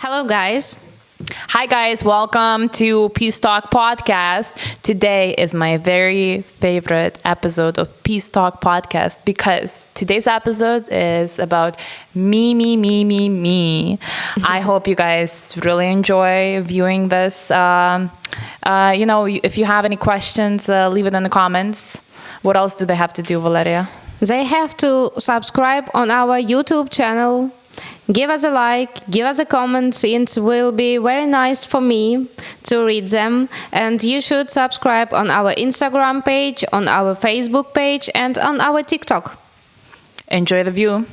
Hello, guys. Hi guys, welcome to PeaceTalk podcast. Today is my very favorite episode of PeaceTalk podcast because today's episode is about me. I hope you guys really enjoy viewing this. If you have any questions, leave it in the comments. What else do they have to do, Valeria? They have to subscribe on our YouTube channel. Give us a like, give us a comment. It will be very nice for me to read them. And you should subscribe on our Instagram page, on our Facebook page, and on our TikTok. Enjoy the view.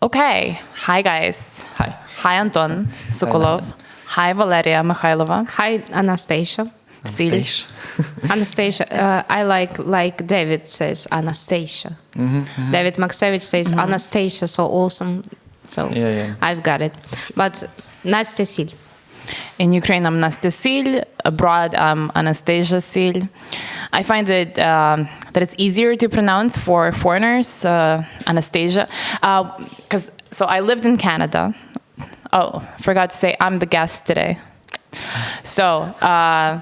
Okay. Hi, guys. Hi. Hi, Anton Sokolov. Hi, Valeria Mikhailova. Hi, Anastasia. Sil. Anastasia. I like David says Anastasia. David McSavage says Anastasia, so awesome. So Yeah. I've got it. But Anastasiya Sil. In Ukraine, I'm Anastasiya Sil. Abroad, I'm Anastasiya Sil. I find that it's easier to pronounce for foreigners, Anastasia. So I lived in Canada. Oh, forgot to say, I'm the guest today. So, a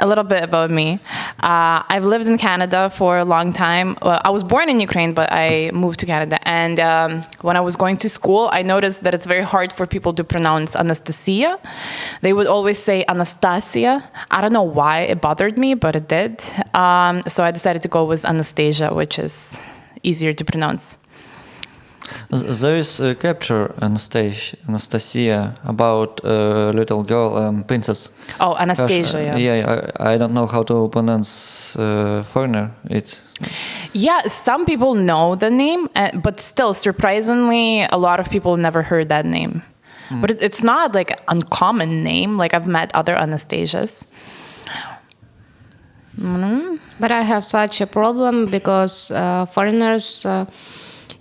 little bit about me. I've lived in Canada for a long time. Well, I was born in Ukraine, but I moved to Canada. And when I was going to school, I noticed that it's very hard for people to pronounce Anastasiya. They would always say Anastasiya. I don't know why it bothered me, but it did. So I decided to go with Anastasia, which is easier to pronounce. There is a capture, Anastasia, about a little girl, princess. Oh, Anastasia, Yeah, I don't know how to pronounce foreigner. Yeah, some people know the name, but still, surprisingly, a lot of people never heard that name. But it's not like an uncommon name. Like I've met other Anastasias. But I have such a problem because foreigners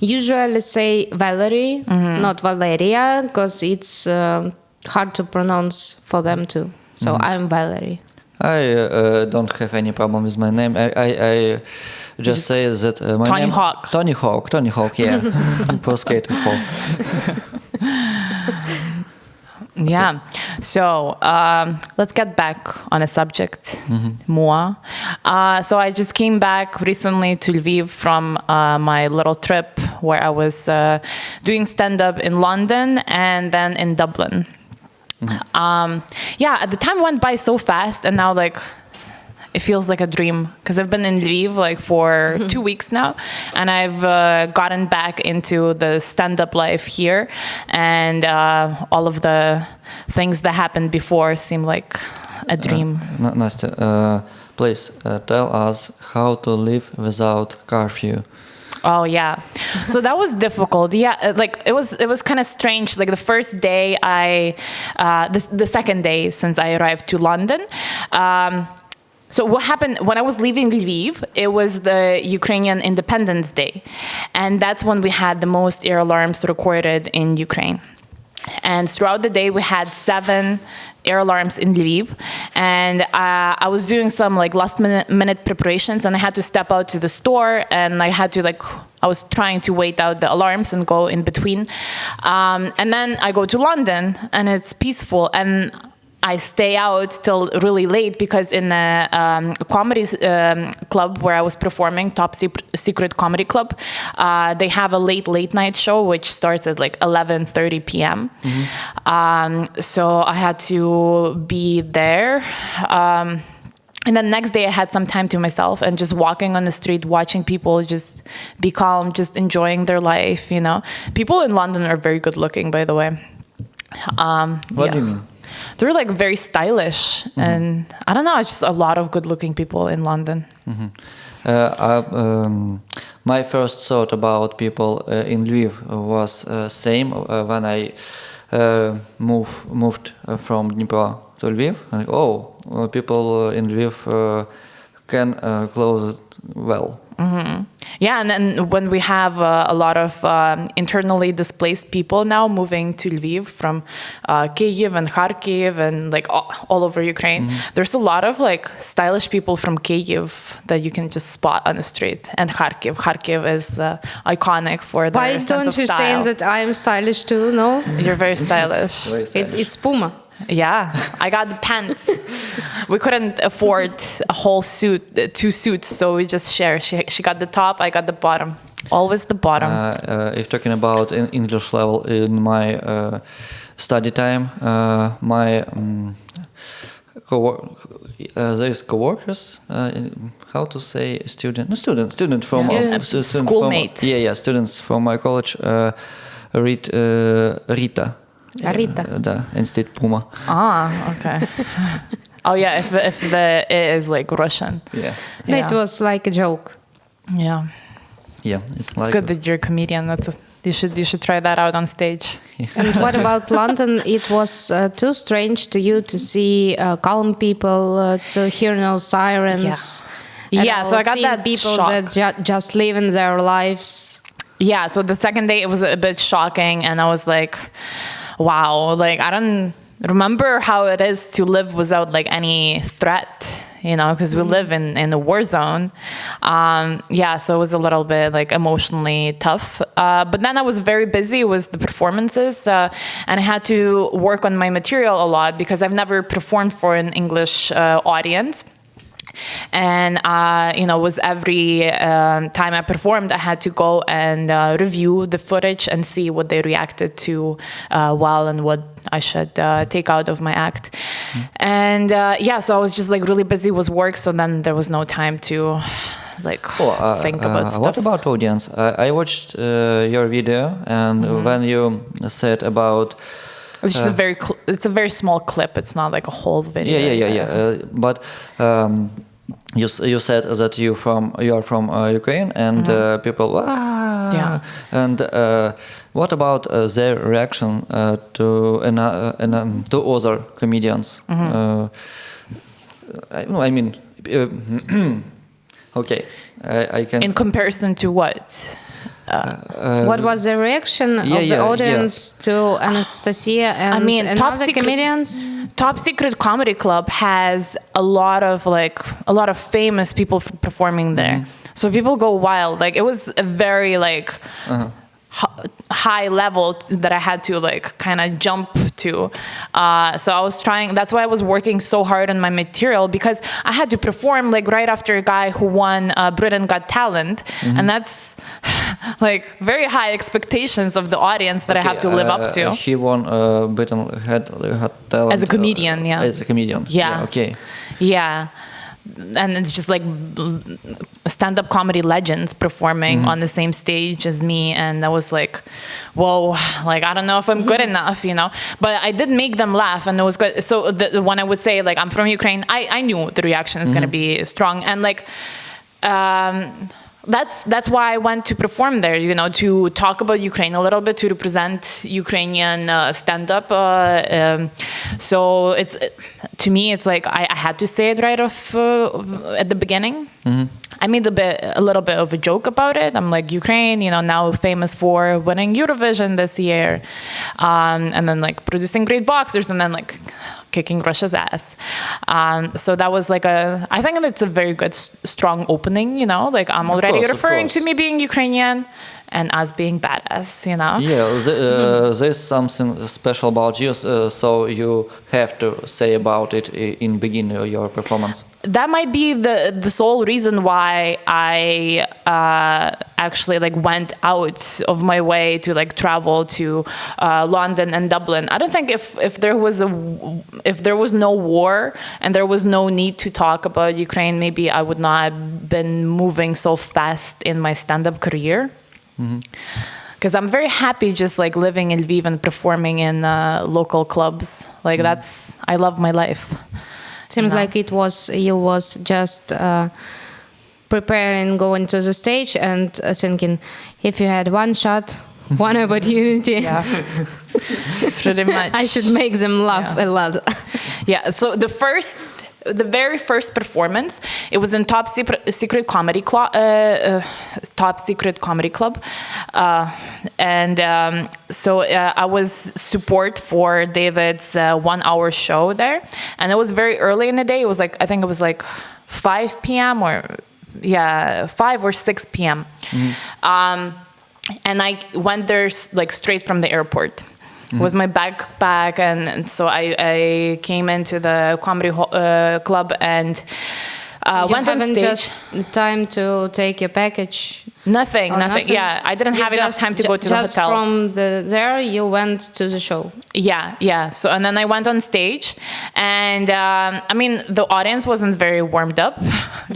usually say Valerie, not Valeria, because it's hard to pronounce for them too. So I'm Valerie. I don't have any problem with my name. I just say that my Tony name Hawk. Tony Hawk, yeah, pro skater Hawk. Yeah. So let's get back on a subject more. So I just came back recently to Lviv from my little trip where I was doing stand-up in London and then in Dublin. At the time went by so fast, and now it feels like a dream because I've been in Lviv for 2 weeks now, and I've gotten back into the stand-up life here, and all of the things that happened before seem like a dream. Nastya, please tell us how to live without curfew. Oh yeah, so that was difficult. Yeah, it was kind of strange. Like the first day, the second day since I arrived to London. So what happened when I was leaving Lviv, it was the Ukrainian Independence Day. And that's when we had the most air alarms recorded in Ukraine. And throughout the day, we had 7 air alarms in Lviv. And I was doing some last minute preparations, and I had to step out to the store, and I had to I was trying to wait out the alarms and go in between. And then I go to London, and it's peaceful. And I stay out till really late because in the comedy club where I was performing, Top Secret Comedy Club, they have a late night show which starts at 11:30 p.m. So I had to be there. And then next day I had some time to myself and just walking on the street, watching people just be calm, just enjoying their life, People in London are very good looking, by the way. What do you mean? They're very stylish, and I don't know, just a lot of good-looking people in London. My first thought about people in Lviv was same when I moved from Dnipro to Lviv. People in Lviv can close it well. Yeah, and then when we have a lot of internally displaced people now moving to Lviv from Kyiv and Kharkiv and like all over Ukraine, there's a lot of like stylish people from Kyiv that you can just spot on the street. And Kharkiv. Kharkiv is iconic for their Why sense don't of you style. say that I'm stylish too? No, You're very stylish. Very stylish. it's Puma. Yeah, I got the pants. We couldn't afford a whole suit, 2 suits, so we just share. She got the top, I got the bottom. Always the bottom. If talking about English level in my study time, my there's co-workers. How to say student from Schoolmate. Students from my college read Rita. Rita. Instead Puma. Okay. Oh yeah, if the it is like Russian. Yeah. It was like a joke. Yeah. Yeah, it's like It's good that you're a comedian. You should try that out on stage. And what about London? It was too strange to you to see calm people, to hear no sirens. and Yeah, so I got seeing that people shock. that just living their lives. Yeah, so the second day it was a bit shocking, and I was like, wow, like I don't remember how it is to live without like any threat, because we live in a war zone. So it was a little bit like emotionally tough. But then I was very busy with the performances, and I had to work on my material a lot because I've never performed for an English audience. And, with every time I performed, I had to go and review the footage and see what they reacted to well and what I should take out of my act. And, so I was just like really busy with work. So then there was no time to think about stuff. What about audience? I watched your video, and when you said about... It's just it's a very small clip. It's not like a whole video. Yeah. But you said that you are from Ukraine, and people. Yeah. And what about their reaction to other comedians? I mean, okay, I can. In comparison to what? What was the reaction of the audience to Anastasiya and other comedians? Top Secret Comedy Club has a lot of famous people performing there. So people go wild. Like it was a very high level that I had to kind of jump to. So I was trying, that's why I was working so hard on my material, because I had to perform right after a guy who won Britain Got Talent. And that's very high expectations of the audience that I have to live up to. He won Britain Got Talent. As a comedian, yeah. As a comedian. Yeah. Okay. Yeah. And it's just stand-up comedy legends performing on the same stage as me, and I was like, whoa, I don't know if I'm good enough, but I did make them laugh, and it was good. So when I would say I'm from Ukraine, I knew the reaction is going to be strong, and that's why I went to perform there, to talk about Ukraine a little bit, to represent Ukrainian stand-up. So to me, it's I had to say it right off at the beginning. I made a little bit of a joke about it. I'm like, Ukraine, now famous for winning Eurovision this year, and then producing great boxers, and then kicking Russia's ass. So that was I think it's a very good, strong opening, I'm already referring to me being Ukrainian and us being badass, Yeah, there's something special about you, so you have to say about it in beginning of your performance. That might be the sole reason why I actually went out of my way to travel to London and Dublin. I don't think if there was no war and there was no need to talk about Ukraine, maybe I would not have been moving so fast in my stand-up career. Because I'm very happy just living in Lviv and performing in local clubs. I love my life. Seems like you was just preparing, going to the stage and thinking, if you had one shot, one opportunity, pretty much, I should make them laugh a lot. Yeah. So the first the very first performance, it was in Top Secret Comedy Club, so I was support for David's 1 hour show there, and it was very early in the day. It was like, I think it was like 5 p.m. or 5 or 6 p.m. And I went there like straight from the airport. Was my backpack, and so I came into the comedy club and went on stage. Just time to take your package. Nothing. Yeah, I didn't have enough time to go to the hotel. Just from there, you went to the show. Yeah. So, and then I went on stage, and I mean, the audience wasn't very warmed up.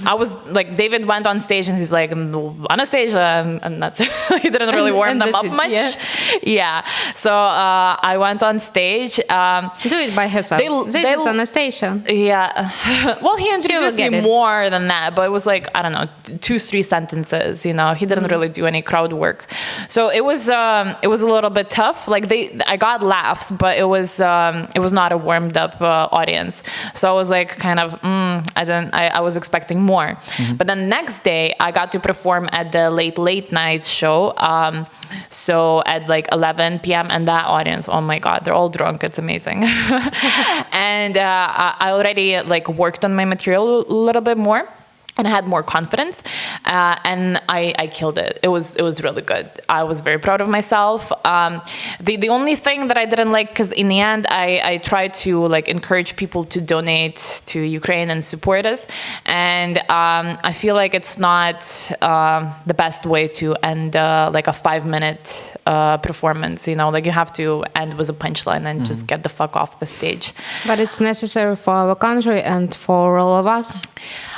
I was like, David went on stage, and he's like, Anastasia, and that's he didn't really warm them up much. Yeah. So I went on stage. Do it by herself. This is Anastasia. Yeah. Well, he introduced me more than that, but it was like, I don't know, 2-3 sentences. You know, he didn't really do any crowd work. So it was a little bit tough. Like I got laughs, but it was not a warmed up audience. So I was like, kind of, I was expecting more. But then next day, I got to perform at the late night show. So at like 11 p.m. and that audience, oh my God, they're all drunk. It's amazing. And I already like worked on my material a little bit more. And I had more confidence, and I killed it. It was really good. I was very proud of myself. The only thing that I didn't like, because in the end I tried to like encourage people to donate to Ukraine and support us, and I feel like it's not the best way to end like a 5-minute performance. You know, like you have to end with a punchline and just get the fuck off the stage. But it's necessary for our country and for all of us.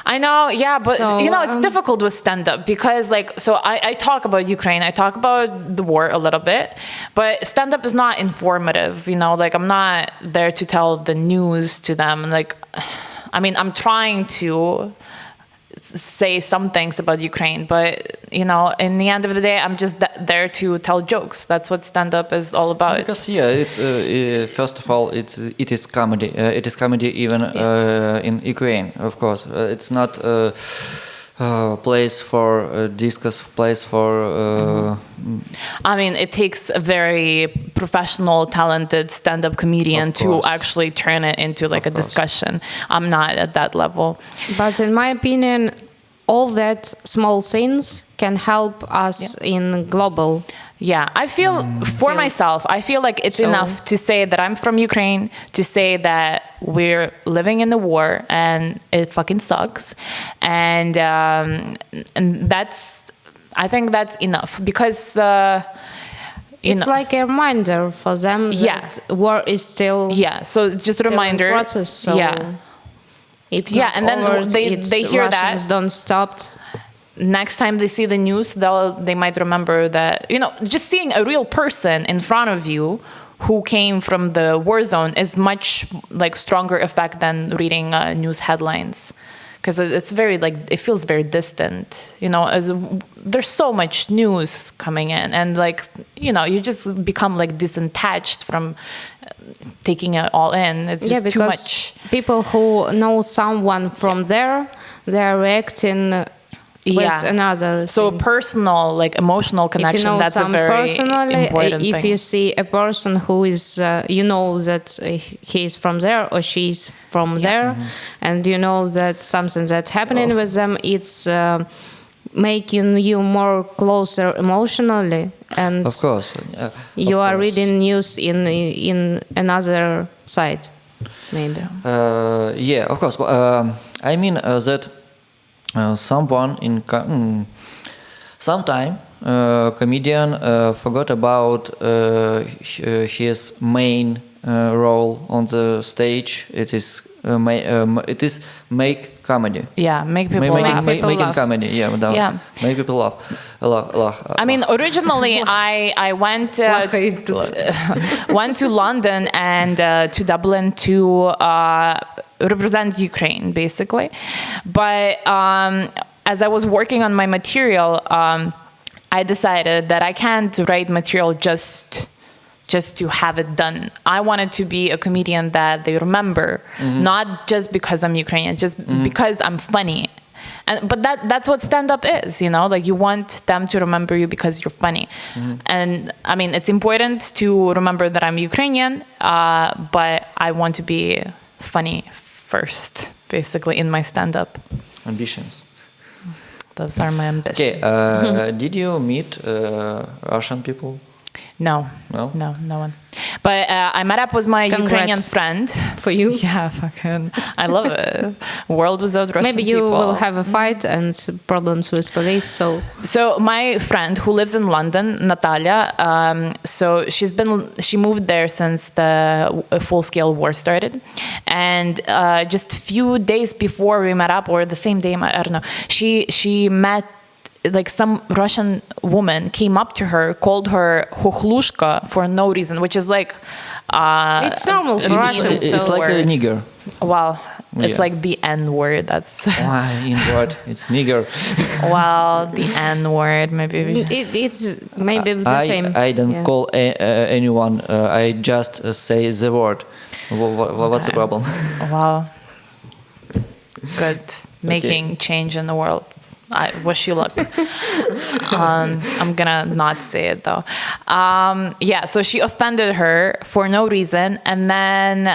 I know, yeah, but so, you know, it's difficult with stand-up because, like, so I talk about Ukraine, I talk about the war a little bit, but stand-up is not informative, you know, like, I'm not there to tell the news to them, like, I mean, I'm trying to say some things about Ukraine, but, you know, in the end of the day, I'm just there to tell jokes. That's what stand-up is all about. Because, yeah, it's first of all, it is comedy. It is comedy even in Ukraine, of course. It's not a place for discuss, place for... I mean, it takes a very professional, talented stand-up comedian to actually turn it into like a discussion. I'm not at that level. But in my opinion, all that small things can help us in global. Yeah, I feel for myself, I feel like it's enough to say that I'm from Ukraine, to say that we're living in the war and it fucking sucks. And that's, I think that's enough because, it's like a reminder for them that war is still so just a reminder. Process, so it's not and over, then they hear Russians that. Don't stop. Next time they see the news, they might remember that, you know, just seeing a real person in front of you who came from the war zone is much like stronger effect than reading news headlines. Because it's very like, it feels very distant, you know, there's so much news coming in and like, you know, you just become like disattached from taking it all in. It's just too much. People who know someone from there, they're reacting with another so things. Personal, like emotional connection, if you know that's a very important thing. If you see a person who is, you know that he's from there or she's from there, and you know that something that's happening with them, it's making you more closer emotionally, and of course, you are reading news in another side, maybe. Yeah, of course. I mean that. Someone in sometime comedian forgot about his main role on the stage. It is make comedy. Yeah, make people laugh. Making comedy. Yeah, make people laugh. I mean, originally I went went to London and to Dublin to represent Ukraine, basically. But as I was working on my material, I decided that I can't write material just just to have it done. I wanted to be a comedian that they remember, not just because I'm Ukrainian, just because I'm funny. But that's what stand-up is, you know? Like, you want them to remember you because you're funny. And, I mean, it's important to remember that I'm Ukrainian, but I want to be funny first, basically, in my stand-up. Ambitions. Those are my ambitions. Okay, did you meet Russian people? No one. But I met up with my Ukrainian friend. For you? Yeah, fucking, I love it. World without Russian Maybe you people. will have a fight and problems with police, so... So my friend who lives in London, Natalia, so she moved there since the full-scale war started. And just a few days before we met up, or the same day, I don't know, she met, like, some Russian woman came up to her, called her Hokhlushka for no reason, which is like... it's normal for Russians. It's like a nigger. Well, it's like the N-word. That's... Why N-word? It's nigger. Well, the N-word, maybe. It's maybe the same. I don't call anyone. I just say the word. What's the problem? Wow. Good. Making change in the world. I wish you luck. I'm gonna not say it though. So she offended her for no reason, and then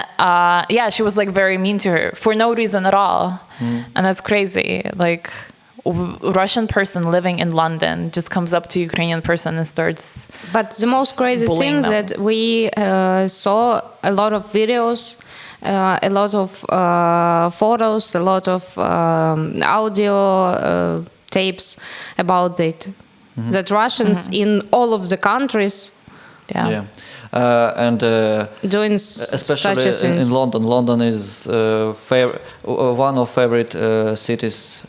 she was like very mean to her for no reason at all, and that's crazy. Like, Russian person living in London just comes up to Ukrainian person and starts. But the most crazy thing is that we saw a lot of videos. A lot of photos, a lot of audio tapes about it. That Russians in all of the countries doing especially such in London. London is one of favorite cities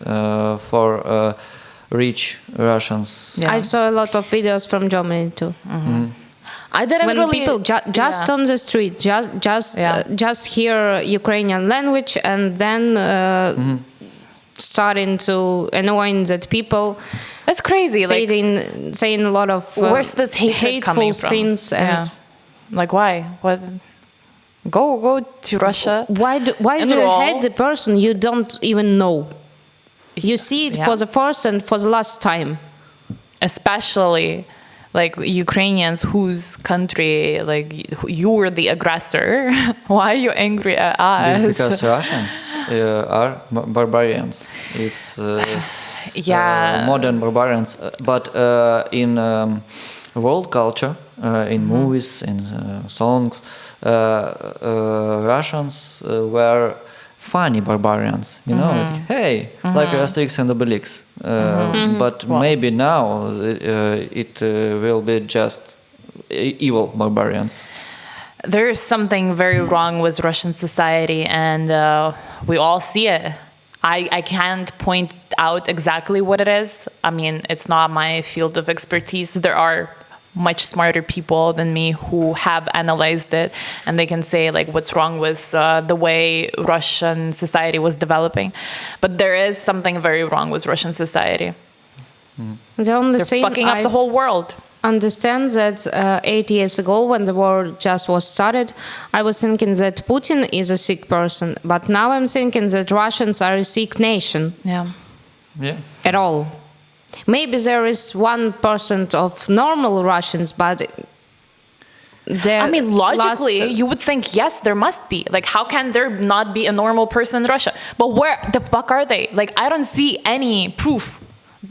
for rich Russians. I saw a lot of videos from Germany too. I didn't when really... people just on the street just hear Ukrainian language and then starting to annoying that people. That's crazy. Saying a lot of where's this hateful things and like, why? What? Go to Russia. Why do you hate the person you don't even know? You see it for the first and for the last time. Especially like Ukrainians whose country, like, you were the aggressor. Why are you angry at us? Because Russians are barbarians. It's modern barbarians. But in world culture, in movies, in songs, Russians were funny barbarians, you know, like Asterix and Obelix. But maybe now it will be just evil barbarians. There is something very wrong with Russian society, and we all see it. I can't point out exactly what it is. I mean, it's not my field of expertise. There are much smarter people than me who have analyzed it, and they can say like what's wrong with the way Russian society was developing. But there is something very wrong with Russian society. The only They're thing fucking up the whole world. Understand that 8 years ago, when the war just was started, I was thinking that Putin is a sick person, but now I'm thinking that Russians are a sick nation. Yeah. At all. Maybe there is 1% of normal Russians, but I mean, logically, you would think, yes, there must be. Like, how can there not be a normal person in Russia? But where the fuck are they? Like, I don't see any proof.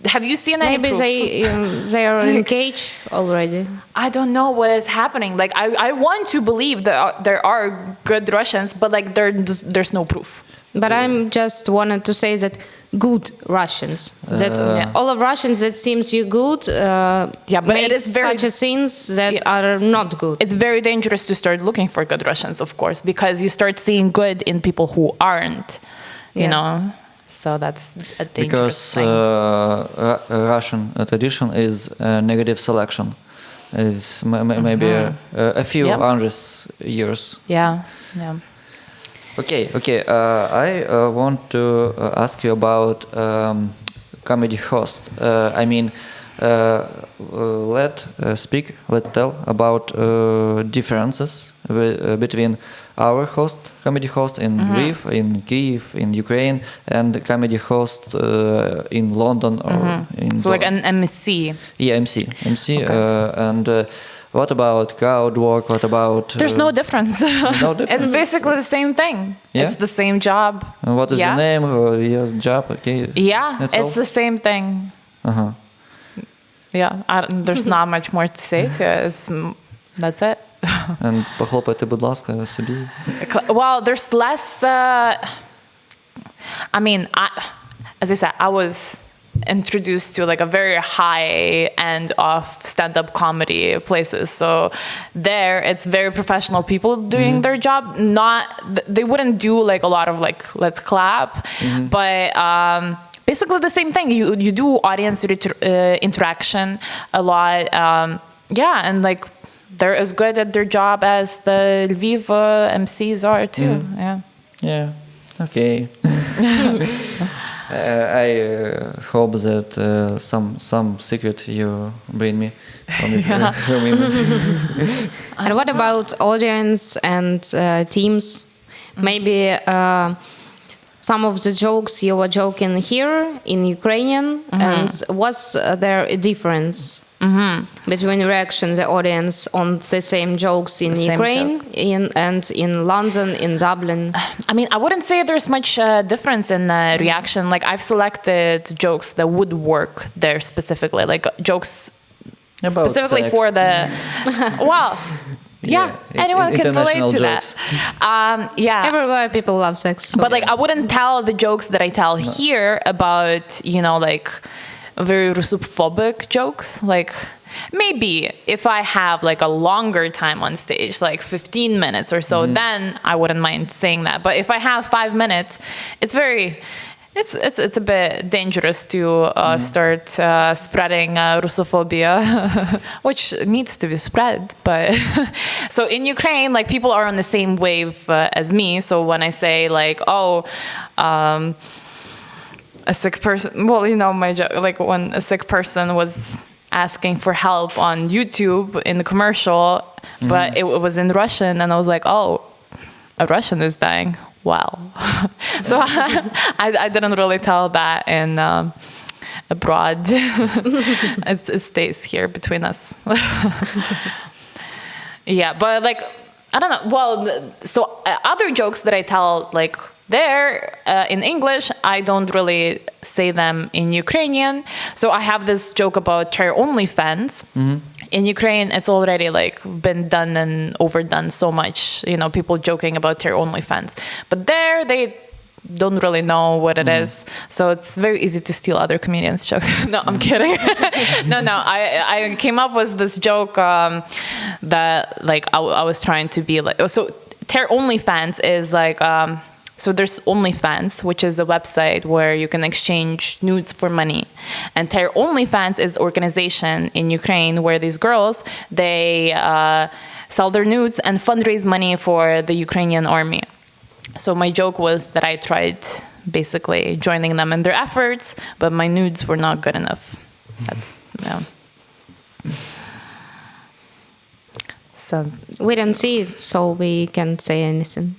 Have you seen any proof? Maybe they are in cage already. I don't know what is happening. Like, I want to believe that there are good Russians, but like there's no proof. But I'm just wanted to say that good Russians. That all of Russians that seems you good. But make it is very such things that are not good. It's very dangerous to start looking for good Russians, of course, because you start seeing good in people who aren't. You know. So that's a dangerous thing. Because Russian tradition is negative selection. It's maybe a few hundred years. Yeah. Okay. I want to ask you about comedy host. I mean, Let tell about differences between our comedy host in Lviv, in Kyiv, in Ukraine, and the comedy host in London or in. So like an MC. Yeah, MC. And what about crowd work? What about? There's no difference. No difference. It's basically the same thing. Yeah? It's the same job. And what is your name or your job? Okay. Yeah, That's it's all? the same thing. Yeah, there's not much more to say. That's it. And похлопайте, будь ласка, собі. Well, there's less. As I said, I was introduced to like a very high end of stand-up comedy places. So there, it's very professional people doing their job. They wouldn't do like a lot of like let's clap, but. Basically the same thing. You do audience interaction a lot. And like they're as good at their job as the Lviv MCs are too. Yeah. Okay. I hope that some secret you bring me from And what about audience and teams? Maybe some of the jokes you were joking here in Ukrainian, and was there a difference between reaction the audience on the same jokes in Ukraine and in London, in Dublin? I mean, I wouldn't say there's much difference in reaction. Like I've selected jokes that would work there specifically, like jokes about specifically sex. for the well. Yeah, anyone can relate to jokes. that. Everywhere people love sex. So But like, I wouldn't tell the jokes that I tell here about, like very Russophobic jokes. Like maybe if I have like a longer time on stage, like 15 minutes or so, then I wouldn't mind saying that. But if I have 5 minutes, it's a bit dangerous to start spreading Russophobia, which needs to be spread. But so in Ukraine, like people are on the same wave as me. So when I say like, a sick person, well, my joke, like when a sick person was asking for help on YouTube in the commercial, but it was in Russian, and I was like, a Russian is dying. Wow. So I didn't really tell that in abroad. It stays here between us. Yeah, but like, I don't know. Well, so other jokes that I tell like there in English, I don't really say them in Ukrainian. So I have this joke about chair OnlyFans. In Ukraine, it's already like been done and overdone so much, people joking about their OnlyFans. But there, they don't really know what it is. So it's very easy to steal other comedians' jokes. No, I'm kidding. No. I came up with this joke that like I was trying to be like, so their OnlyFans is like, so there's OnlyFans, which is a website where you can exchange nudes for money. And Ter OnlyFans is an organization in Ukraine where these girls, they sell their nudes and fundraise money for the Ukrainian army. So my joke was that I tried basically joining them in their efforts, but my nudes were not good enough. So we don't see it, so we can't say anything.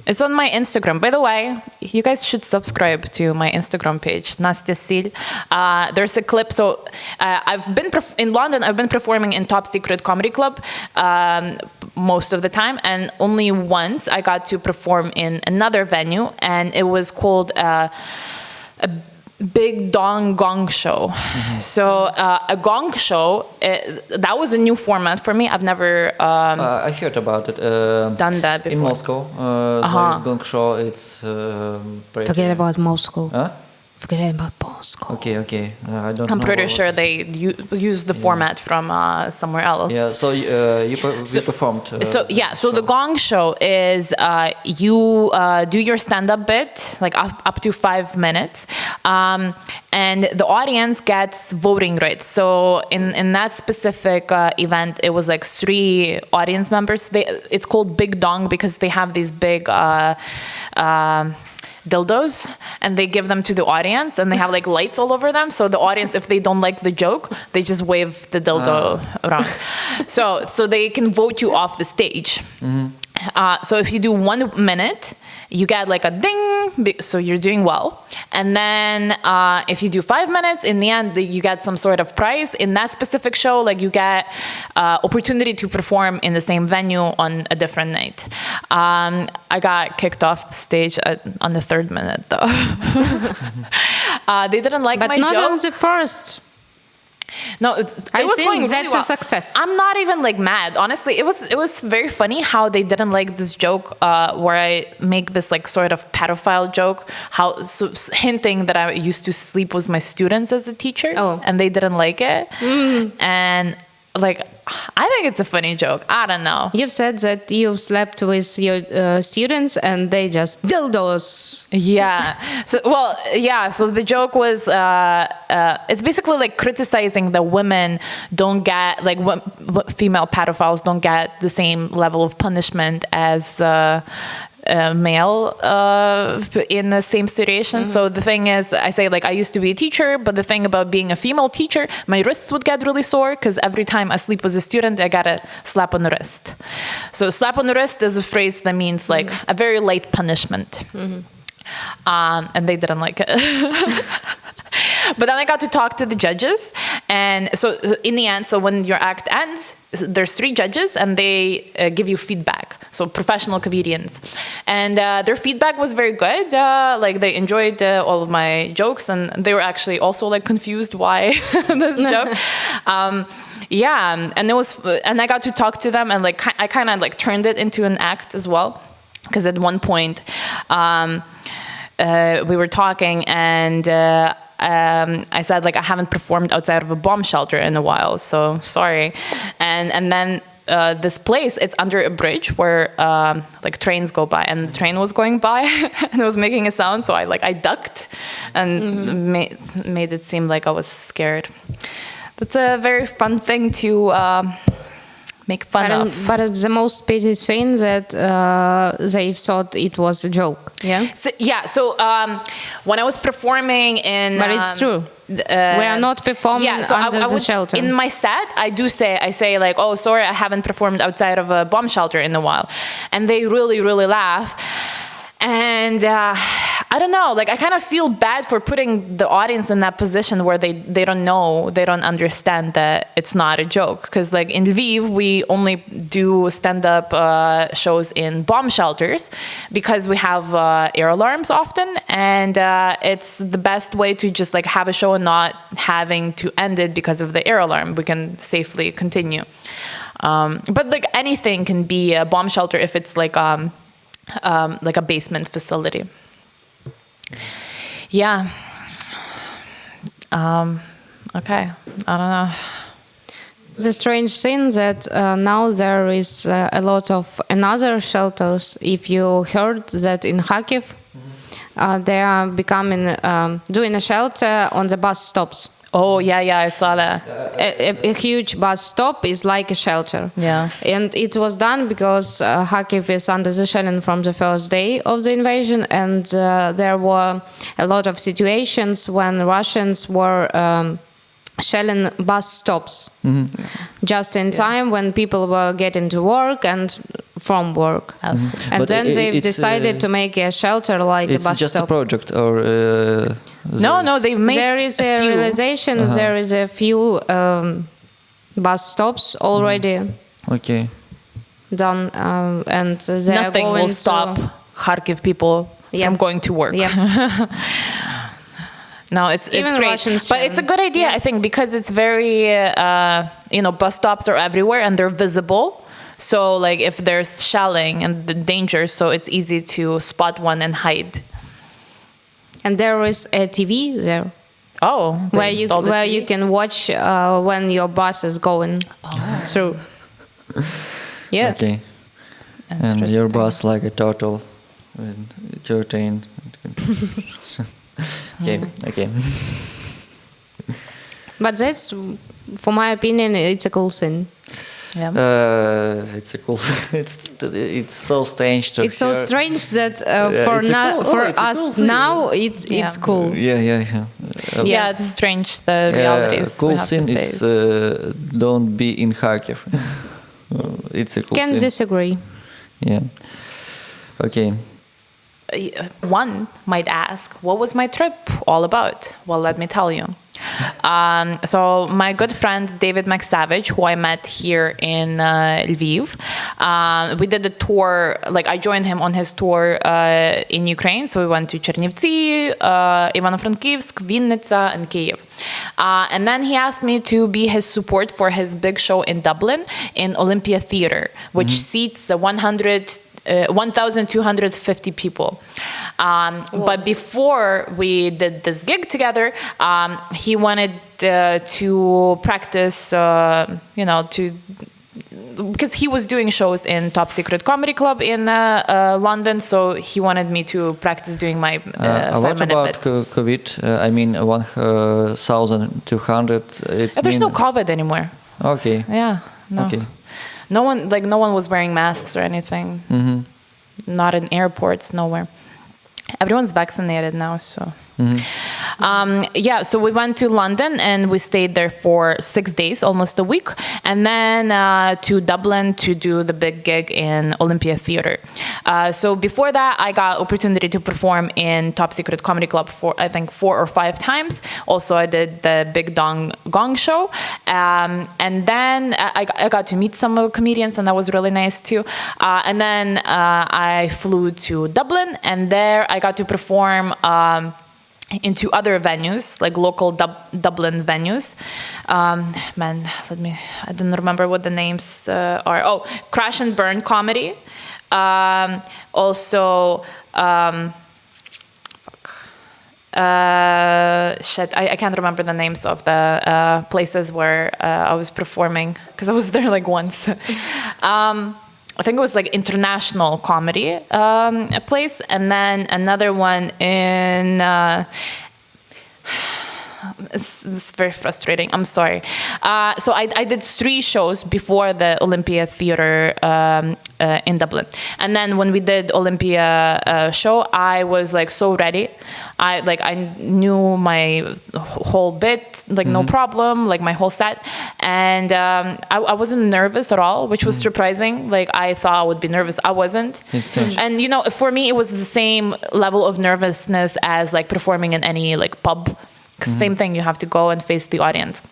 It's on my Instagram. By the way, you guys should subscribe to my Instagram page, Anastasiya Sil. There's a clip. So I've been in London. I've been performing in Top Secret Comedy Club most of the time, and only once I got to perform in another venue, and it was called a big Gong show. So a Gong show, that was a new format for me. I've never I heard about it. done that before. In Moscow, there is Gong show. It's Forget about Moscow. Huh? Forget about Moscow. Okay. I don't know. I'm pretty sure they use the format from somewhere else. Yeah, so you performed. So the Gong show is you do your stand-up bit, like up to 5 minutes, and the audience gets voting rights. So in that specific event, it was like 3 audience members. It's called Big Dong because they have these big dildos and they give them to the audience, and they have like lights all over them. So the audience, if they don't like the joke, they just wave the dildo around. So they can vote you off the stage. So if you do 1 minute, you get like a ding, so you're doing well. And then if you do 5 minutes, in the end, you get some sort of prize. In that specific show, like you get opportunity to perform in the same venue on a different night. I got kicked off the stage on the 3rd minute, though. They didn't like my joke. But not on the first. No, it was going really that's well. a success. I'm not even like mad. Honestly, it was very funny how they didn't like this joke where I make this like sort of pedophile joke, hinting that I used to sleep with my students as a teacher, and they didn't like it. And like, I think it's a funny joke. I don't know. You've said that you've slept with your students and they just dildos. Yeah. So the joke was, it's basically like criticizing that women don't get, like female pedophiles don't get the same level of punishment as male in the same situation. So the thing is, I say like I used to be a teacher, but the thing about being a female teacher, my wrists would get really sore because every time I sleep with a student, I got a slap on the wrist. So slap on the wrist is a phrase that means like a very light punishment. And they didn't like it. But then I got to talk to the judges. And so in the end, so when your act ends, there's 3 judges and they give you feedback. So professional comedians. And their feedback was very good. Like they enjoyed all of my jokes, and they were actually also like confused why this joke. And it was, and I got to talk to them, and like I kind of like turned it into an act as well. Because at one point we were talking, and I said like I haven't performed outside of a bomb shelter in a while, so sorry. And then this place, it's under a bridge where like trains go by, and the train was going by and it was making a sound, so I ducked and made it seem like I was scared. That's a very fun thing to make fun of. But it's the most pity thing that they thought it was a joke. Yeah. So when I was performing in, but it's true. We are not performing under the shelter. In my set, I say like, oh, sorry, I haven't performed outside of a bomb shelter in a while, and they really, really laugh. And I don't know, like I kind of feel bad for putting the audience in that position where they don't know, they don't understand that it's not a joke. Because like in Lviv, we only do stand-up shows in bomb shelters because we have air alarms often, and it's the best way to just like have a show and not having to end it because of the air alarm. We can safely continue. But like anything can be a bomb shelter if it's like a basement facility. Yeah. Okay. I don't know. The strange thing that now there is a lot of another shelters. If you heard that in Kharkiv, they are becoming doing a shelter on the bus stops. Oh, yeah, I saw that. A huge bus stop is like a shelter. Yeah. And it was done because Kharkiv is under the shelling from the first day of the invasion, and there were a lot of situations when Russians were shelling bus stops just in time when people were getting to work and from work. And but then they've decided to make a shelter like a bus stop. It's just a project, or... No, they've made there is a realization, there is a few bus stops already done, and they nothing are going will stop Kharkiv people from going to work. No, it's even great, Russians, but it's a good idea, I think, because it's very bus stops are everywhere and they're visible. So like if there's shelling and the danger, so it's easy to spot one and hide. And there is a TV there. Oh, where you can watch when your bus is going through. Yeah. Okay. And your bus like a turtle with curtain. Okay. But that's, for my opinion, it's a cool thing. Yeah. It's a cool. It's so strange to It's so hear. strange that for it's a us cool thing. now it's cool. Yeah, it's strange, the realities we Cool have thing. to It's face. don't be in Kharkiv. It's a cool Can thing. disagree. Yeah. Okay. One might ask, what was my trip all about? Well, let me tell you. So my good friend David McSavage, who I met here in Lviv, we did a tour. Like I joined him on his tour in Ukraine. So we went to Chernivtsi, Ivano-Frankivsk, Vinnytsia, and Kyiv. And then he asked me to be his support for his big show in Dublin in Olympia Theater, which seats 1,250 people. But before we did this gig together, he wanted to practice, because he was doing shows in Top Secret Comedy Club in London, so he wanted me to practice doing my What 5-minute about bit. COVID? I mean, 1,200. There's no COVID anymore. Okay. Yeah, no. Okay. No one was wearing masks or anything. Not in airports, nowhere. Everyone's vaccinated now, so. So we went to London and we stayed there for 6 days, almost a week, and then to Dublin to do the big gig in Olympia Theater. So before that, I got opportunity to perform in Top Secret Comedy Club for I think 4 or 5 times. Also, I did the big Gong show, and then I got to meet some comedians, and that was really nice too. And then I flew to Dublin, and there I got to perform into other venues, like local Dublin venues. I don't remember what the names are. Oh, Crash and Burn Comedy. Also, I can't remember the names of the places where I was performing, because I was there like once. I think it was like international comedy place, and then another one in. It's very frustrating. I'm sorry. So I did 3 shows before the Olympia Theater in Dublin, and then when we did Olympia show, I was like so ready. I knew my whole bit, like no problem, like my whole set, and I wasn't nervous at all, which was surprising. Like I thought I would be nervous, I wasn't. And for me, it was the same level of nervousness as like performing in any like pub. Same thing, you have to go and face the audience.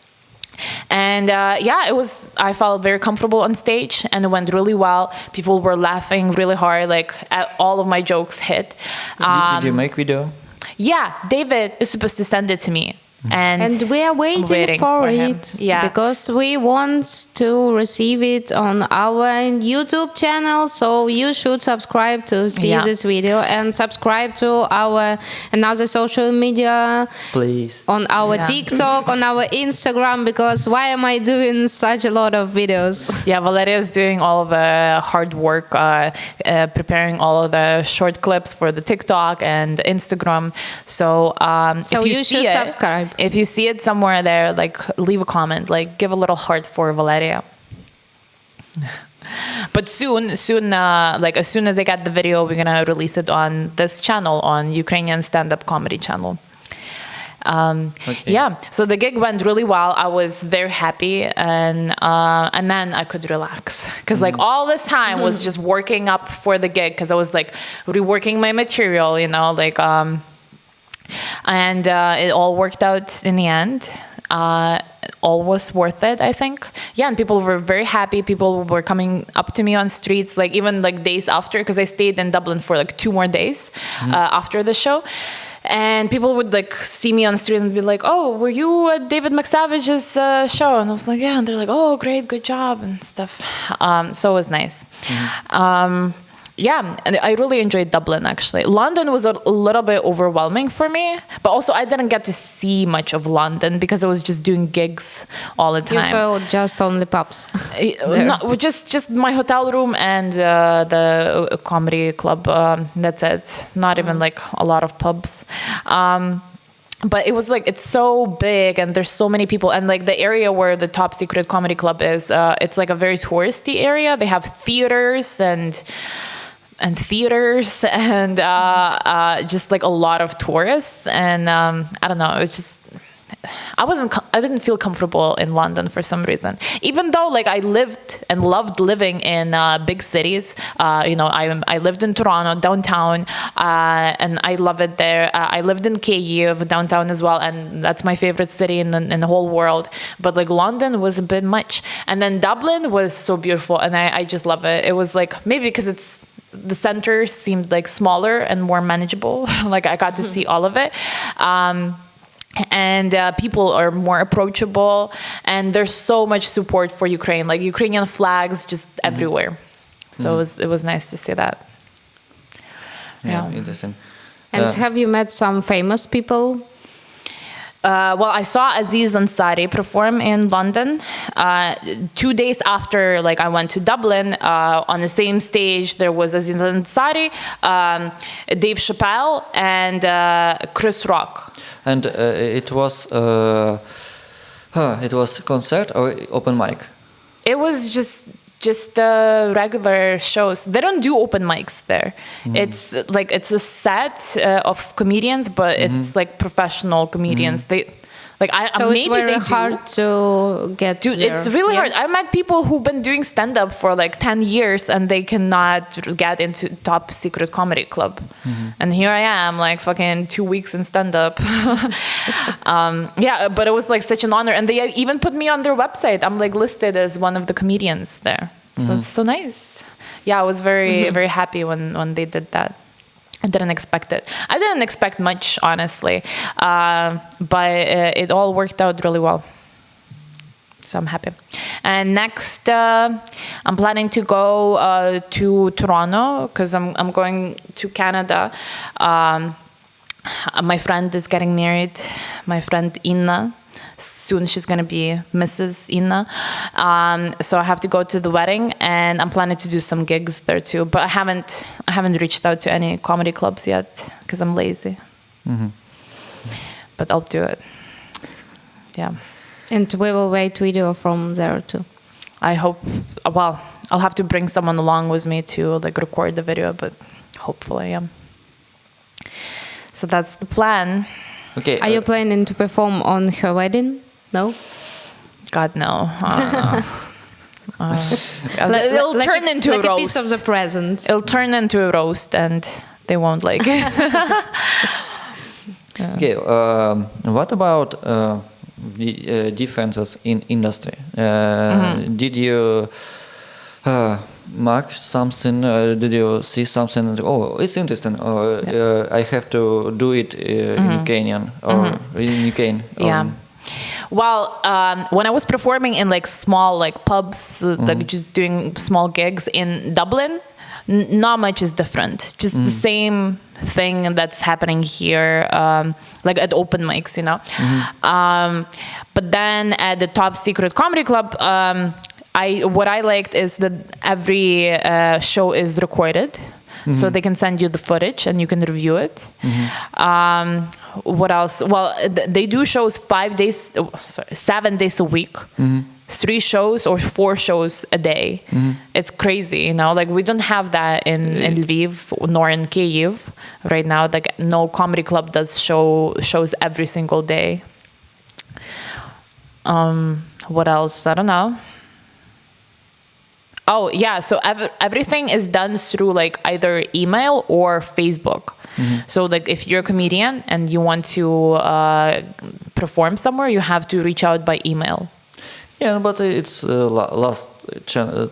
And I felt very comfortable on stage, and it went really well. People were laughing really hard, like all of my jokes hit. Did you make video? Yeah, David is supposed to send it to me. And we are waiting for him. it, Yeah, because we want to receive it on our YouTube channel. So you should subscribe to see this video, and subscribe to our another social media, please, on our TikTok, on our Instagram. Because why am I doing such a lot of videos? Yeah, Valeria is doing all the hard work, preparing all of the short clips for the TikTok and Instagram. So, if you should subscribe. If you see it somewhere there, like leave a comment, like give a little heart for Valeria. But soon, like as soon as I get the video, we're gonna release it on this channel, on Ukrainian Standup comedy channel. Yeah, so the gig went really well. I was very happy, and then I could relax, because like all this time was just working up for the gig, because I was like reworking my material, and it all worked out in the end. All was worth it, I think. Yeah, and people were very happy. People were coming up to me on streets, like even like days after, because I stayed in Dublin for like 2 more days after the show. And people would like see me on the street and be like, "Oh, were you at David McSavage's show?" And I was like, "Yeah." And they're like, "Oh, great, good job," and stuff. So it was nice. Yeah, and I really enjoyed Dublin, actually. London was a little bit overwhelming for me, but also I didn't get to see much of London because I was just doing gigs all the time. You saw just only pubs. No, just my hotel room and the comedy club. That's it. Not even like a lot of pubs. but it was like, it's so big and there's so many people, and like the area where the Top Secret Comedy Club is, it's like a very touristy area. They have theaters and just like a lot of tourists, and I don't know, it was just, I didn't feel comfortable in London for some reason, even though like I lived and loved living in big cities. I lived in Toronto downtown, and I love it there. I lived in Kyiv downtown as well, and that's my favorite city in the whole world. But like London was a bit much, and then Dublin was so beautiful, and I just love it. It was like, maybe because the center seemed like smaller and more manageable. Like I got to see all of it. And people are more approachable, and there's so much support for Ukraine, like Ukrainian flags just everywhere. So it was nice to see that. Yeah, interesting. And have you met some famous people? Well, I saw Aziz Ansari perform in London. 2 days after, like, I went to Dublin, on the same stage, there was Aziz Ansari, Dave Chappelle, and Chris Rock. And it was concert or open mic? It was just regular shows. They don't do open mics there. It's like, it's a set of comedians, but it's like professional comedians. So it's very hard to get Dude, there. it's really hard. I met people who've been doing stand-up for like 10 years and they cannot get into Top Secret Comedy Club. And here I am, like fucking 2 weeks in stand-up. Yeah, but it was like such an honor. And they even put me on their website. I'm like listed as one of the comedians there. So it's so nice. Yeah, I was very, very happy when they did that. I didn't expect it. I didn't expect much, honestly. But it all worked out really well. So I'm happy. And next, I'm planning to go to Toronto because I'm going to Canada. My friend is getting married. My friend Inna. Soon she's going to be Mrs. Inna. So I have to go to the wedding, and I'm planning to do some gigs there too. But I haven't reached out to any comedy clubs yet because I'm lazy. But I'll do it. Yeah. And we will wait video from there too. I hope. Well, I'll have to bring someone along with me to like record the video, but hopefully, yeah. So that's the plan. Okay. Are you planning to perform on her wedding? No? God, no. It'll turn into like a roast. A piece of the present. It'll turn into a roast, and they won't like it. Okay. What about the differences in industry? Did you mark something? Did you see something? Oh, it's interesting. Or I have to do it in Ukrainian or in Ukraine. Yeah. Well, when I was performing in like small like pubs, like just doing small gigs in Dublin, not much is different. Just the same thing that's happening here, like at open mics, you know. But then at the Top Secret Comedy Club, what I liked is that every show is recorded, so they can send you the footage and you can review it. What else? Well, they do shows 7 days a week, 3 shows or 4 shows a day. It's crazy, you know. Like we don't have that in Lviv nor in Kyiv right now. Like no comedy club does shows every single day. What else? I don't know. Oh, yeah. So everything is done through like either email or Facebook. So like if you're a comedian and you want to perform somewhere, you have to reach out by email. Yeah, but it's last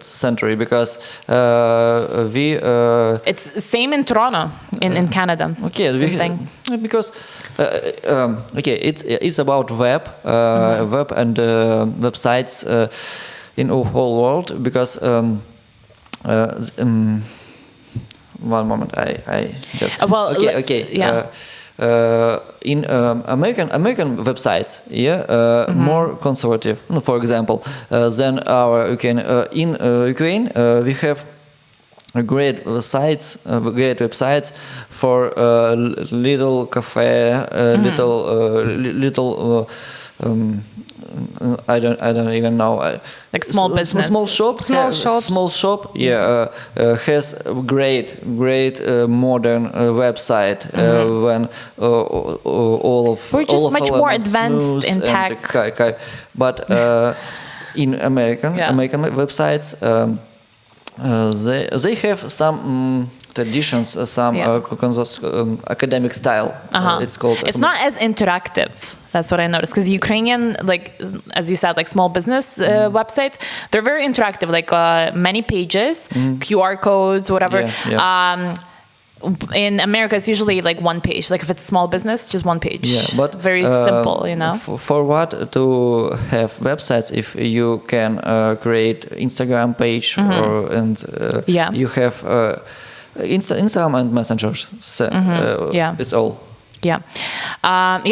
century because it's the same in Toronto, in Canada. Okay, because it's about web and websites in the whole world. Because one moment, I just in American websites, more conservative. For example, than our Ukraine. In Ukraine, we have great great websites for little cafe, little. I don't even know. Like small business. Small shop. Small shops. Small shop. Yeah, has great modern website when all of We're just all of much more elements, advanced news in and tech. but in American websites. They have some traditions, some academic style. It's called. It's not as interactive. That's what I noticed. Because Ukrainian, like as you said, like small business websites, they're very interactive. Like many pages, QR codes, whatever. In America, it's usually like one page. Like if it's small business, just one page. Yeah, but very simple, you know. For what to have websites if you can create Instagram page you have Instagram and messengers. So, it's all. Yeah.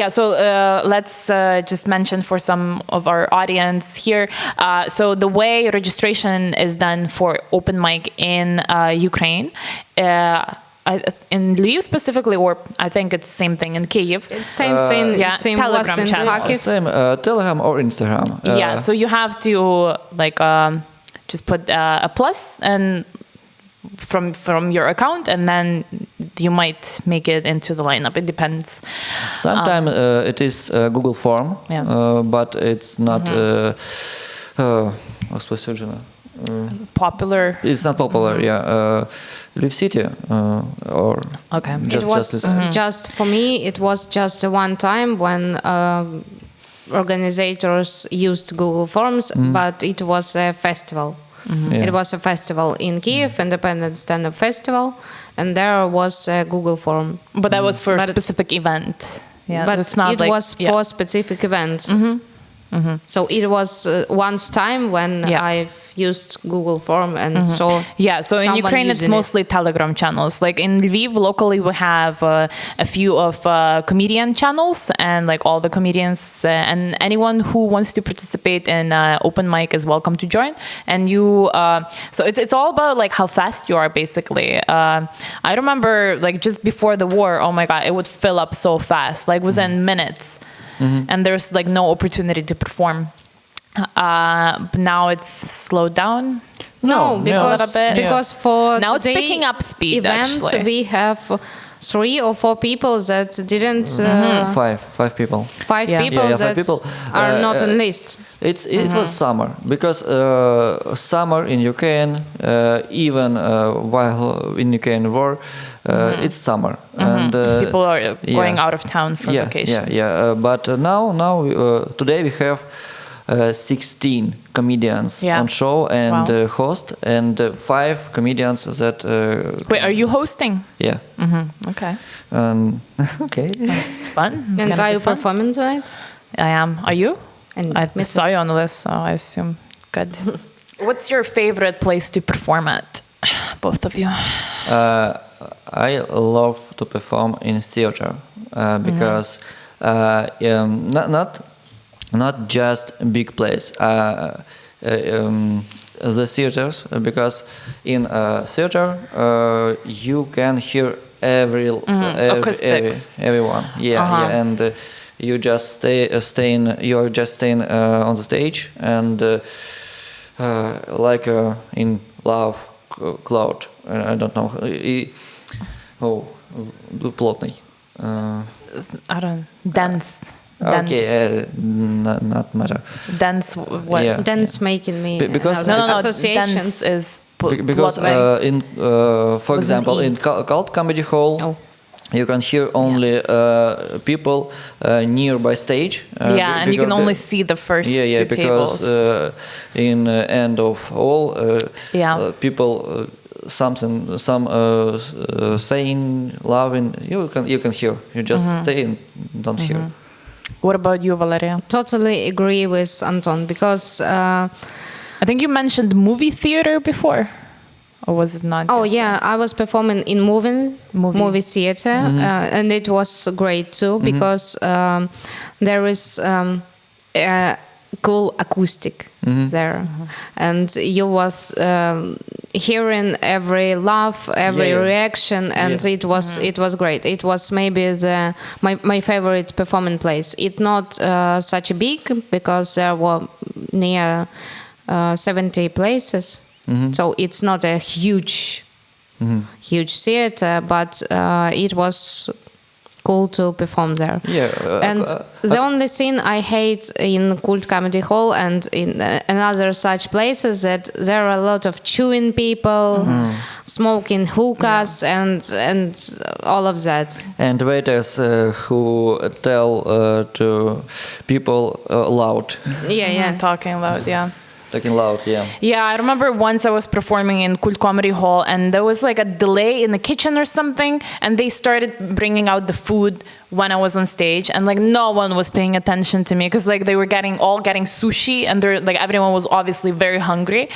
So let's just mention for some of our audience here. So the way registration is done for open mic in Ukraine. In Lviv specifically, or I think it's same thing in Kyiv. It's same Telegram channel. Same Telegram or Instagram. So you have to like just put a plus and from your account, and then you might make it into the lineup. It depends. Sometimes it is Google form, but it's not popular. It's not popular, Lviv City or just for me. It was just one time when organizers used Google Forms, but it was a festival. It was a festival in Kyiv, Independent Stand-Up Festival, and there was a Google form. But that was for a specific event. Yeah, but it's not it was for specific events. So it was once time when I've used Google Form and saw. Yeah, so in Ukraine it's mostly Telegram channels. Like in Lviv, locally we have a few of comedian channels, and like all the comedians and anyone who wants to participate in open mic is welcome to join. And you, so it's all about like how fast you are basically. I remember like just before the war, oh my God, it would fill up so fast, like within minutes. And there's like no opportunity to perform. But now it's slowed down. Because for now it's picking up speed. Events actually, we have 3 or 4 people that didn't. 5 people. 5 people that are not on list. It was summer because summer in Ukraine, even while in Ukraine war, it's summer and people are going out of town for vacation. But now today we have 16 comedians on show and host, and 5 comedians that. Wait, are you hosting? Yeah. Okay. Okay. It's fun. And are you performing tonight? I am. Are you? And I saw you on the list, so I assume good. What's your favorite place to perform at? Both of you. I love to perform in theater because not just a big place. The theaters, because in theater you can hear everyone. And you just staying on the stage and like in love cloud. I don't know. Плотный. I don't. Dense. Okay, not matter. Dense. What? Yeah. Dense making me because associations. Dense is because in for example in cult comedy hall. You can hear only people nearby stage. And you can only see the first two because tables. In end of all, people some saying, loving. You can hear. You just stay and don't hear. What about you, Valeria? Totally agree with Anton because I think you mentioned movie theater before. Or was it not? I was performing in movie theater, and it was great too because there is cool acoustic there, and you was hearing every laugh, every reaction, and it was great. It was maybe my favorite performing place. It's not such a big, because there were near 70 places, so it's not a huge theater, but it was cool to perform there. And the only thing I hate in Cult Comedy Hall and in another such places, that there are a lot of chewing people, smoking hookahs, and all of that. And waiters who tell to people loud. Talking loud, Talking loud, Yeah, I remember once I was performing in Cult Comedy Hall, and there was like a delay in the kitchen or something, and they started bringing out the food when I was on stage, and like no one was paying attention to me, because like they were getting sushi, and they're like, everyone was obviously very hungry.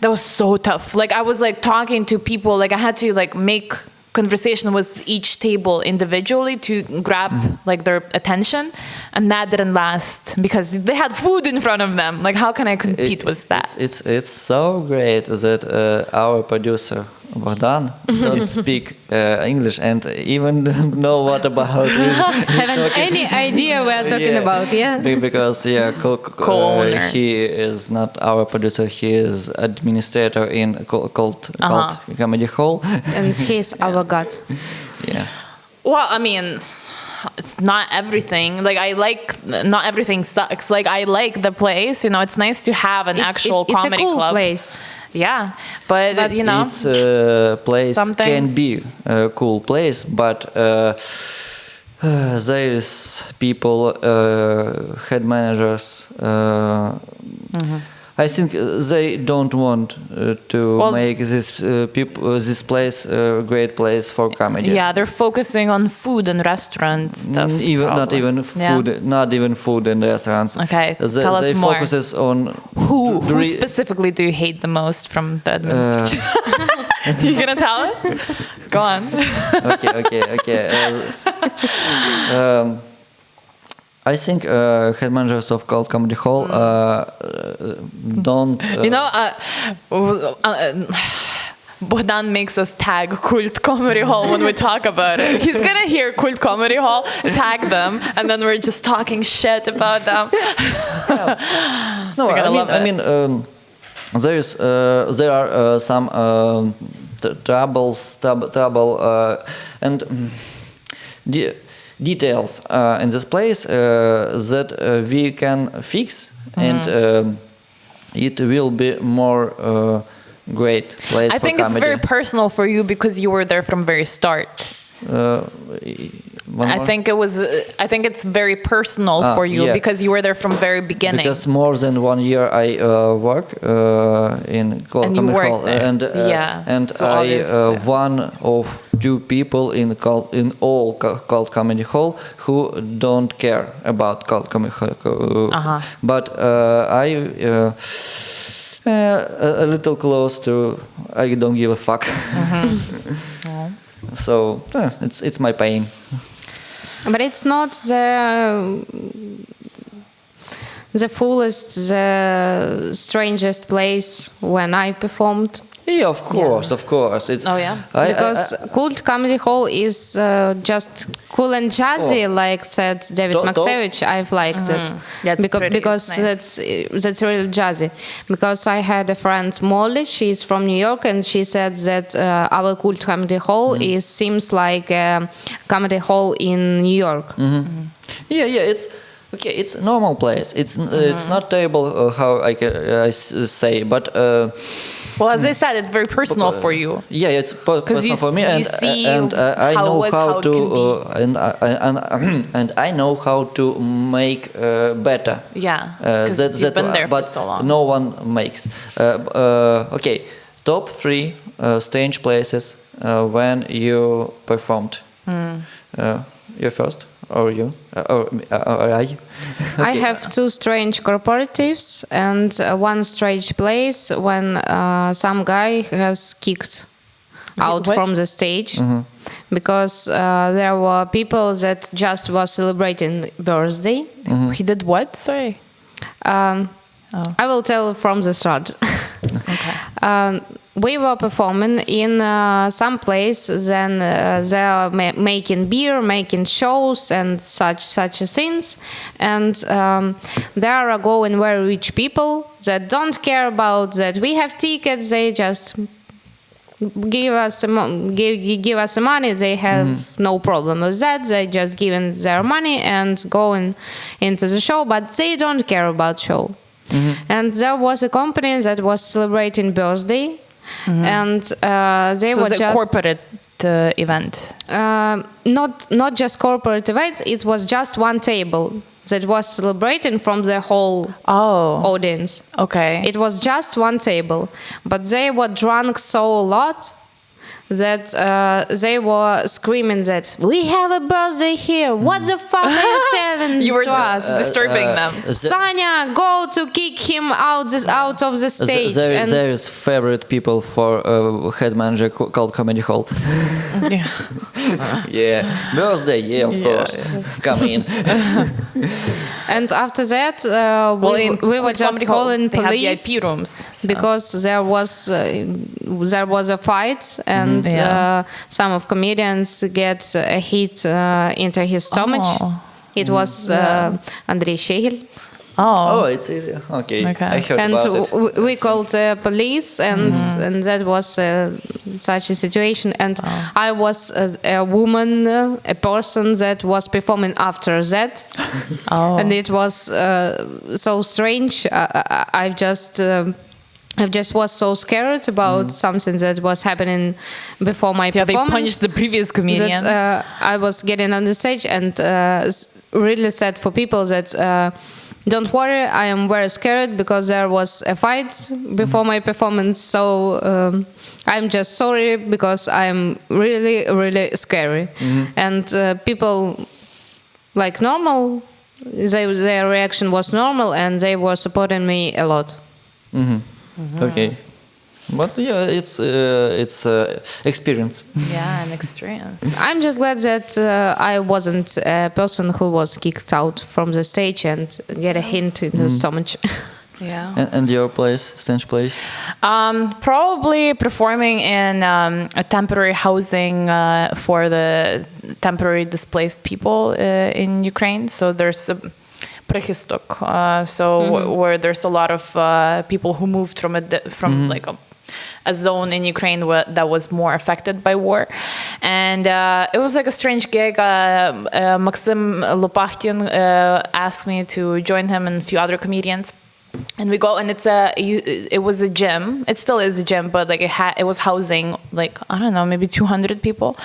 That was so tough. Like I was like talking to people, like I had to like make conversation with each table individually to grab like their attention, and that didn't last because they had food in front of them. Like how can I compete with that? It's so great that our producer Bogdan don't speak English and even don't know what about haven't any idea we are talking about. Because he is not our producer, he is administrator in Cult Comedy Hall, and he's our god. Well, I mean, it's not everything. Like not everything sucks. Like I like the place, it's nice to have an actual comedy club. It's a cool club. place. Yeah, but it's place can be a cool place, but there is people, head managers. I think they don't want to make this place a great place for comedy. Yeah, they're focusing on food and restaurant stuff. Not even food and restaurants. Okay, tell us more. They focuses on who specifically do you hate the most from the administration? You gonna tell us? Go on. Okay. I think head managers of Cult Comedy Hall don't. Bogdan makes us tag Cult Comedy Hall when we talk about it. He's gonna hear Cult Comedy Hall, tag them, and then we're just talking shit about them. No, I mean, there are some trouble and details in this place that we can fix, and it will be more great place for comedy. I think it's very personal for you because you were there from very start. I think it's very personal for you because you were there from very beginning. Because more than 1 year I work in Cult Comedy Hall, and so I one of two people in all Cult Comedy Hall who don't care about Cult Comedy Hall. But I a little close to I don't give a fuck. So it's my pain. But it's not the fullest, the strangest place when I performed. Yeah, of course. It's because Cult Comedy Hall is just cool and jazzy, like said David McSavage. I've liked it because nice. that's really jazzy. Because I had a friend Molly, she's from New York, and she said that our Cult Comedy Hall seems like a comedy hall in New York. Yeah, it's. Okay, it's a normal place. It's not terrible how I say, but well, as I said, it's very personal for you. Yeah, it's personal for me, and I know how to and I know how to make better. Yeah, because you've been there for so long. No one makes. Okay, top 3 stage places when you performed. You first. Or you? Or I? Okay. I have 2 strange corporatives and 1 strange place when some guy has kicked out from the stage because there were people that just were celebrating birthday. He did what? Sorry. I will tell from the start. Okay. We were performing in some place. Then they are making beer, making shows, and such things. And there are going very rich people that don't care about that we have tickets. They just give us the money. They have no problem with that. They just giving their money and going into the show, but they don't care about show. And there was a company that was celebrating birthday, and they So were it was a just corporate event. not just corporate event. It was just one table that was celebrating from the whole audience. Okay. It was just one table, but they were drunk so a lot that they were screaming that we have a birthday here. What the fuck are you telling You were to us? disturbing them. Sanya, go to kick him out of the stage. And There is favorite people for head manager called Comedy Hall. Yeah. Yeah, birthday, yeah, of course. Come in. and after that, we were just calling they police. have VIP rooms. So. Because there was a fight and some of comedians get a hit into his stomach. It was Andrei Shegel. Oh, it's okay. I heard And about it. we called the police, and that was such a situation. And I was a woman, a person that was performing after that, and it was so strange. I just was so scared about something that was happening before my performance. They punched the previous comedian. That I was getting on the stage, and really sad for people that don't worry, I am very scared because there was a fight before my performance. So I'm just sorry because I'm really, really scary. And people like normal, their reaction was normal, and they were supporting me a lot. Okay, but yeah, it's experience. Yeah, an experience. I'm just glad that I wasn't a person who was kicked out from the stage and get a hint in the stomach. Yeah. And your stage place? Probably performing in a temporary housing for the temporary displaced people in Ukraine. So there's a PeaceTalk, where there's a lot of people who moved from like a zone in Ukraine that was more affected by war. And it was like a strange gig. Maxim Lopachtin asked me to join him and a few other comedians. And we go, and it was a gym. It still is a gym, but like it was housing like, I don't know, maybe 200 people,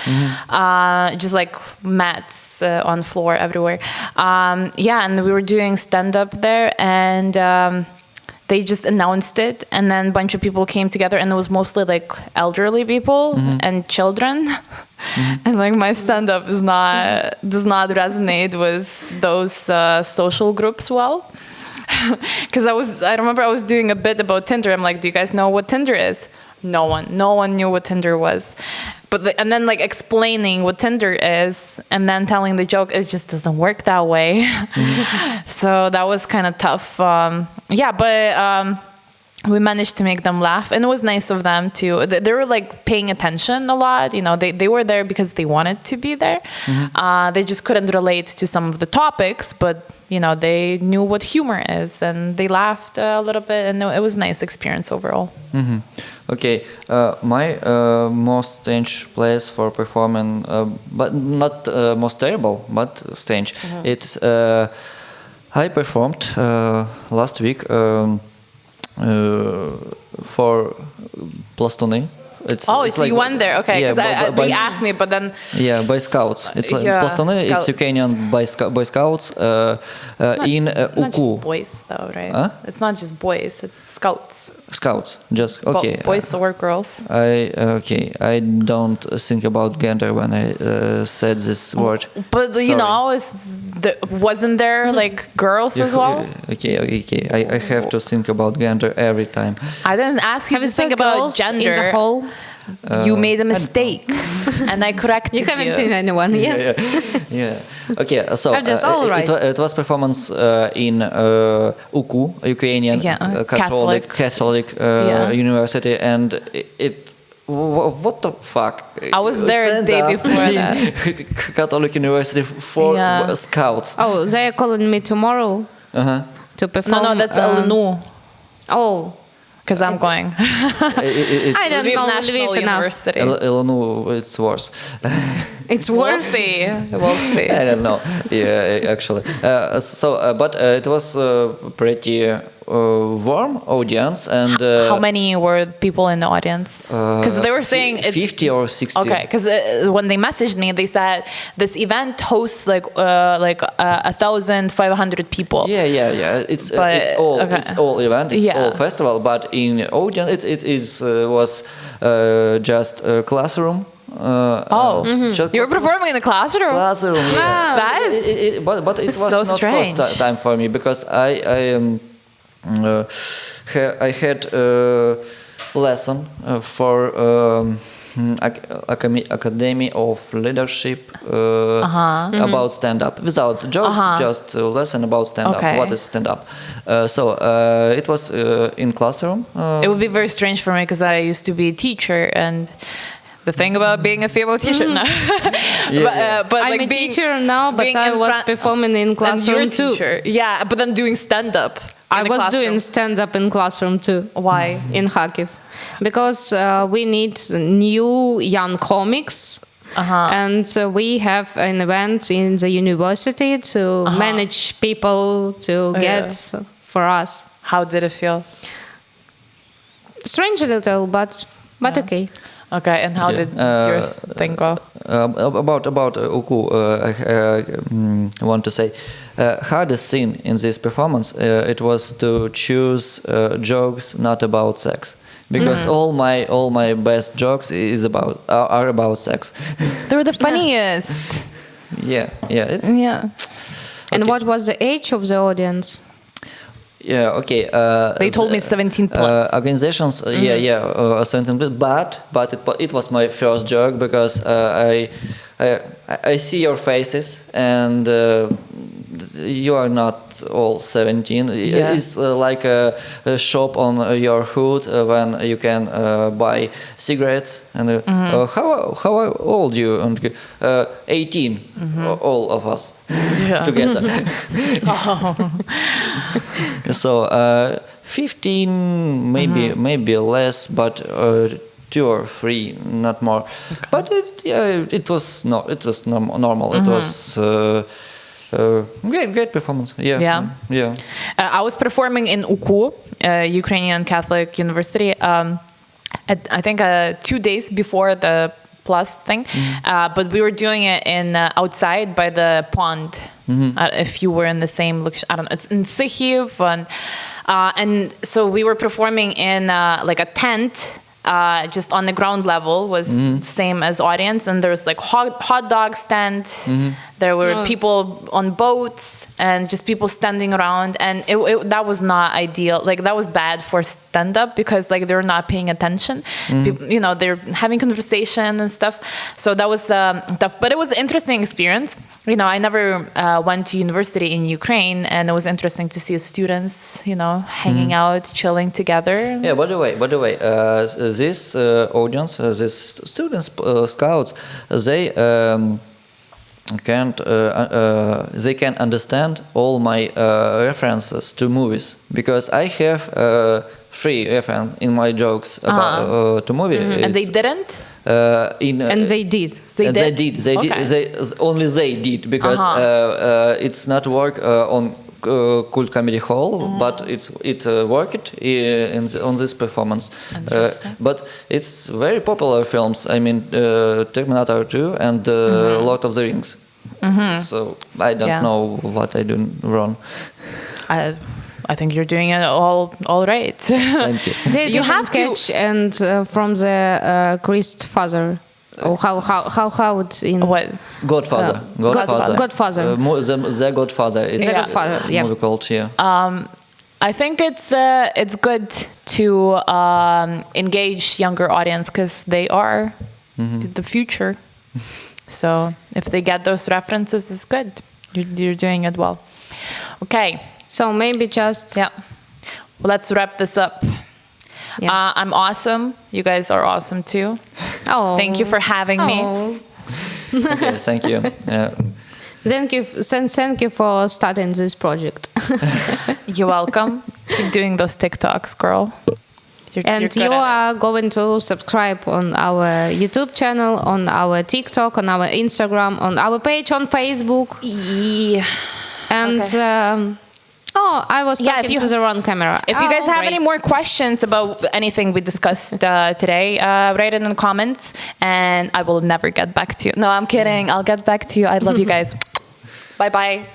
just like mats on floor everywhere. And we were doing stand-up there, and they just announced it, and then a bunch of people came together, and it was mostly like elderly people and children. And like my stand-up does not resonate with those social groups well. Because I remember I was doing a bit about Tinder. I'm like, do you guys know what Tinder is? No one knew what Tinder was. And then like explaining what Tinder is and then telling the joke, it just doesn't work that way. So that was kind of tough. But we managed to make them laugh, and it was nice of them to. They were like paying attention a lot. You know, they were there because they wanted to be there. They just couldn't relate to some of the topics, but you know, they knew what humor is, and they laughed a little bit, and it was a nice experience overall. Okay, my most strange place for performing, but not most terrible, but strange. It's I performed last week. For Plastuni. So you went there, okay? Because they asked me, but then Boy Scouts. It's like Plastuni. It's Ukrainian Boy Scouts in Uku. Not just boys, though, right? Huh? It's not just boys. It's scouts. Scouts, just okay. Boys or girls? I don't think about gender when I said this word. But Sorry. you know, wasn't there like girls as well? Okay. I have to think about gender every time. I didn't ask you to think about gender. In the hall? you made a mistake, and I corrected you. You haven't seen anyone yet. Yeah. Okay. So I'm just all right. it was performance in UKU, Ukrainian Catholic University, and it. What the fuck? I was there the day before that. Catholic University for scouts. Oh, they are calling me tomorrow to perform. No, that's Lnu. Oh. Because I'm going. I don't know National Lviv enough. University. Lnu, it's worse. It's We'll worse. see. We'll see. I don't know. Yeah, actually. But it was pretty warm audience, and how many were people in the audience? Because they were saying 50 or 60. Okay, because when they messaged me, they said this event hosts like 1,500 people. Yeah. It's all event. It's all festival. But in audience, it was just a classroom. You were performing in the classroom. Classroom. Yeah. That is. But it was so not strange. first time for me because I had a lesson for Academy of Leadership about stand-up without jokes, just a lesson about stand-up. Okay. What is stand-up? It was in classroom. It would be very strange for me because I used to be a teacher, and the thing about being a female teacher now. But I'm like a teacher now, but I was performing in classroom too. Yeah, but then doing stand-up. I was doing stand-up in classroom too. Why? In Kharkiv. Because we need new young comics. And we have an event in the university to manage people to get for us. How did it feel? Strange a little, but okay. Okay, and how did yours thing go? About Uku, I want to say, hardest thing in this performance it was to choose jokes not about sex, because all my best jokes are about sex. They're the funniest. Yeah. And what was the age of the audience? Yeah, okay. They told me 17 plus. Organizations, 17 plus, but it was my first joke because I see your faces and you are not all 17. Yeah. It's like a shop on your hood when you can buy cigarettes. And how old you? And 18, all of us together. So 15, maybe less, but 2 or 3, not more. Okay. But it was normal. It was great performance. Yeah. I was performing in UKU, Ukrainian Catholic University. I think 2 days before the plus thing, but we were doing it in outside by the pond. If you were in the same location, I don't know. It's in Sikhiv, and so we were performing in like a tent. Just on the ground level was same as audience, and there was like hot dog stand. There were people on boats and just people standing around, and that was not ideal. Like that was bad for stand up because like they're not paying attention. People, they're having conversation and stuff. So that was tough, but it was an interesting experience. I never went to university in Ukraine, and it was interesting to see students, hanging out, chilling together. Yeah. By the way, this audience, these students, scouts, they can understand all my references to movies, because I have 3 references in my jokes about to movies. And they didn't. And they did. They did. They did because it's not work on Cult Comedy Hall, but it worked on this performance. But it's very popular films. I mean, Terminator 2 and Lord of the Rings. So I don't know what I do wrong. I think you're doing it all right. Thank you. You have catch and from the Christfather. Oh, how it's in what? Godfather. Godfather. The Godfather. It's Godfather, a movie called I think it's good to engage younger audience because they are the future. So if they get those references, it's good. You're doing it well. Okay. So maybe just... Yeah. Well, let's wrap this up. Yeah. I'm awesome. You guys are awesome too. Oh. Thank you for having me. Okay, thank you. Thank you for starting this project. You're welcome. Keep doing those TikToks, girl. You're good you at are going to subscribe on our YouTube channel, on our TikTok, on our Instagram, on our page on Facebook. Yeah. And I was talking to the wrong camera. If you guys have any more questions about anything we discussed today, write it in the comments, and I will never get back to you. No, I'm kidding. I'll get back to you. I love you guys. Bye-bye.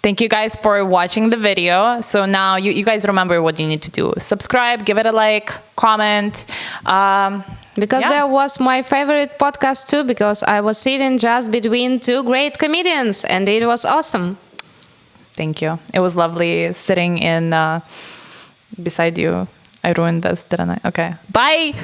Thank you guys for watching the video. So now you guys remember what you need to do. Subscribe, give it a like, comment. Because that was my favorite podcast too, because I was sitting just between two great comedians and it was awesome. Thank you. It was lovely sitting in beside you. I ruined this, didn't I? Okay. Bye.